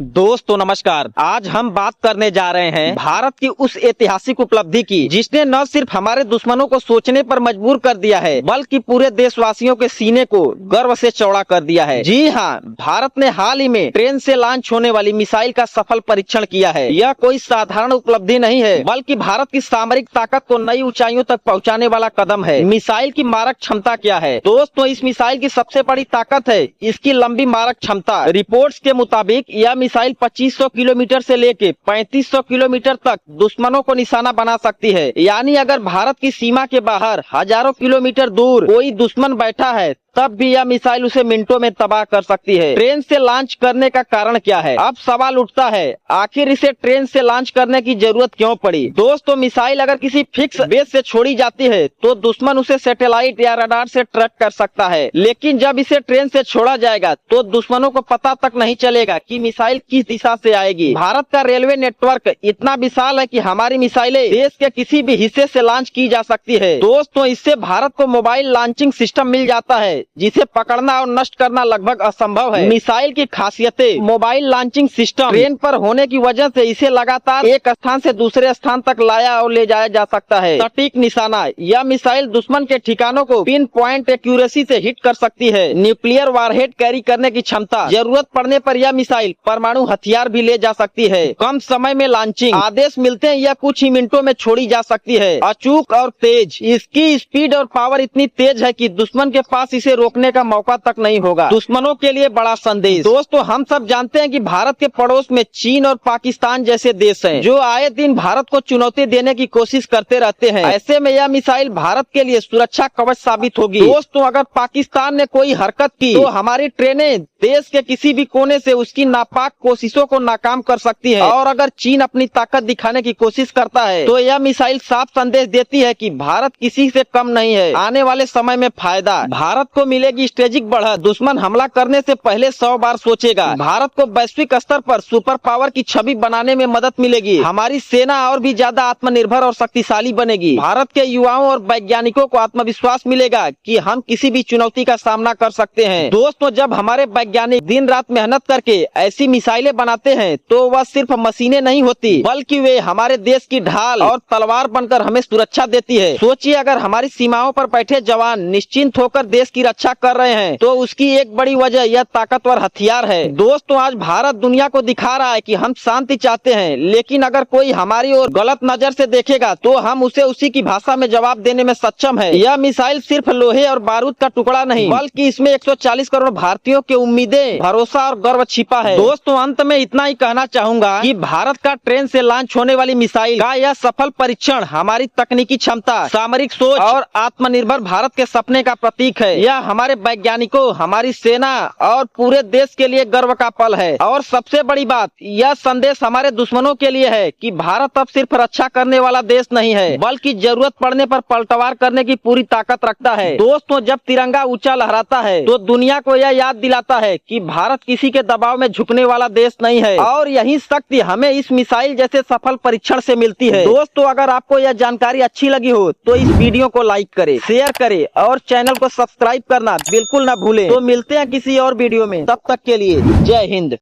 दोस्तों नमस्कार। आज हम बात करने जा रहे हैं भारत की उस ऐतिहासिक उपलब्धि की जिसने न सिर्फ हमारे दुश्मनों को सोचने पर मजबूर कर दिया है बल्कि पूरे देशवासियों के सीने को गर्व से चौड़ा कर दिया है। जी हाँ, भारत ने हाल ही में ट्रेन से लॉन्च होने वाली मिसाइल का सफल परीक्षण किया है। यह कोई साधारण उपलब्धि नहीं है बल्कि भारत की सामरिक ताकत को नई ऊंचाइयों तक पहुँचाने वाला कदम है। मिसाइल की मारक क्षमता क्या है दोस्तों? इस मिसाइल की सबसे बड़ी ताकत है इसकी लंबी मारक क्षमता। रिपोर्ट्स के मुताबिक यह मिसाइल 2500 किलोमीटर से लेके 3500 किलोमीटर तक दुश्मनों को निशाना बना सकती है। यानी अगर भारत की सीमा के बाहर हजारों किलोमीटर दूर कोई दुश्मन बैठा है तब भी यह मिसाइल उसे मिनटों में तबाह कर सकती है। ट्रेन से लॉन्च करने का कारण क्या है? अब सवाल उठता है आखिर इसे ट्रेन से लॉन्च करने की जरूरत क्यों पड़ी? दोस्तों, मिसाइल अगर किसी फिक्स बेस से छोड़ी जाती है तो दुश्मन उसे सैटेलाइट या रडार से ट्रैक कर सकता है, लेकिन जब इसे ट्रेन से छोड़ा जाएगा तो दुश्मनों को पता तक नहीं चलेगा कि मिसाइल किस दिशा से आएगी। भारत का रेलवे नेटवर्क इतना विशाल है कि हमारी मिसाइलें देश के किसी भी हिस्से से लॉन्च की जा सकती है। दोस्तों, इससे भारत को मोबाइल लॉन्चिंग सिस्टम मिल जाता है जिसे पकड़ना और नष्ट करना लगभग असंभव है। मिसाइल की खासियतें: मोबाइल लॉन्चिंग सिस्टम ट्रेन पर होने की वजह से इसे लगातार एक स्थान से दूसरे स्थान तक लाया और ले जाया जा सकता है। सटीक निशाना: यह मिसाइल दुश्मन के ठिकानों को पिन पॉइंट एक्यूरेसी से हिट कर सकती है। न्यूक्लियर वारहेड कैरी करने की क्षमता: जरूरत पड़ने पर यह मिसाइल परमाणु हथियार भी ले जा सकती है। कम समय में लॉन्चिंग: आदेश मिलते हैं यह कुछ ही मिनटों में छोड़ी जा सकती है। अचूक और तेज: इसकी स्पीड और पावर इतनी तेज है कि दुश्मन के पास इसे रोकने का मौका तक नहीं होगा। दुश्मनों के लिए बड़ा संदेश: दोस्तों, हम सब जानते हैं कि भारत के पड़ोस में चीन और पाकिस्तान जैसे देश हैं, जो आए दिन भारत को चुनौती देने की कोशिश करते रहते हैं। ऐसे में यह मिसाइल भारत के लिए सुरक्षा कवच साबित होगी। दोस्तों, अगर पाकिस्तान ने कोई हरकत की तो हमारी ट्रेनें देश के किसी भी कोने से उसकी नापाक कोशिशों को नाकाम कर सकती है। और अगर चीन अपनी ताकत दिखाने की कोशिश करता है तो यह मिसाइल साफ संदेश देती है कि भारत किसी से कम नहीं है। आने वाले समय में फायदा: भारत को मिलेगी स्ट्रेटेजिक बढ़त। दुश्मन हमला करने से पहले 100 बार सोचेगा। भारत को वैश्विक स्तर पर सुपर पावर की छवि बनाने में मदद मिलेगी। हमारी सेना और भी ज्यादा आत्मनिर्भर और शक्तिशाली बनेगी। भारत के युवाओं और वैज्ञानिकों को आत्मविश्वास मिलेगा कि हम किसी भी चुनौती का सामना कर सकते हैं। दोस्तों, जब हमारे वैज्ञानिक दिन रात मेहनत करके ऐसी मिसाइलें बनाते हैं तो वह सिर्फ मशीनें नहीं होती बल्कि वे हमारे देश की ढाल और तलवार बनकर हमें सुरक्षा देती है। सोचिए, अगर हमारी सीमाओं पर बैठे जवान निश्चिंत होकर देश की रक्षा कर रहे हैं तो उसकी एक बड़ी वजह यह ताकतवर हथियार है। दोस्तों, आज भारत दुनिया को दिखा रहा है कि हम शांति चाहते हैं, लेकिन अगर कोई हमारी ओर गलत नजर से देखेगा तो हम उसे उसी की भाषा में जवाब देने में सक्षम है। यह मिसाइल सिर्फ लोहे और बारूद का टुकड़ा नहीं बल्कि इसमें 140 करोड़ भारतीयों की उम्मीदें, भरोसा और गर्व छिपा है। दोस्तों, अंत में इतना ही कहना चाहूंगा कि भारत का ट्रेन से लॉन्च होने वाली मिसाइल का यह सफल परीक्षण हमारी तकनीकी क्षमता, सामरिक सोच और आत्मनिर्भर भारत के सपने का प्रतीक है। यह हमारे वैज्ञानिकों, हमारी सेना और पूरे देश के लिए गर्व का पल है। और सबसे बड़ी बात, यह संदेश हमारे दुश्मनों के लिए है कि भारत अब सिर्फ रक्षा करने वाला देश नहीं है बल्कि जरूरत पड़ने पर पलटवार करने की पूरी ताकत रखता है। दोस्तों, जब तिरंगा ऊंचा लहराता है तो दुनिया को यह याद दिलाता है कि भारत किसी के दबाव में झुकने वाला देश नहीं है। और यही शक्ति हमें इस मिसाइल जैसे सफल परीक्षण से मिलती है। दोस्तों, अगर आपको यह जानकारी अच्छी लगी हो तो इस वीडियो को लाइक करें, शेयर करें और चैनल को सब्सक्राइब करना बिल्कुल न भूलें। तो मिलते हैं किसी और वीडियो में, तब तक के लिए जय हिंद।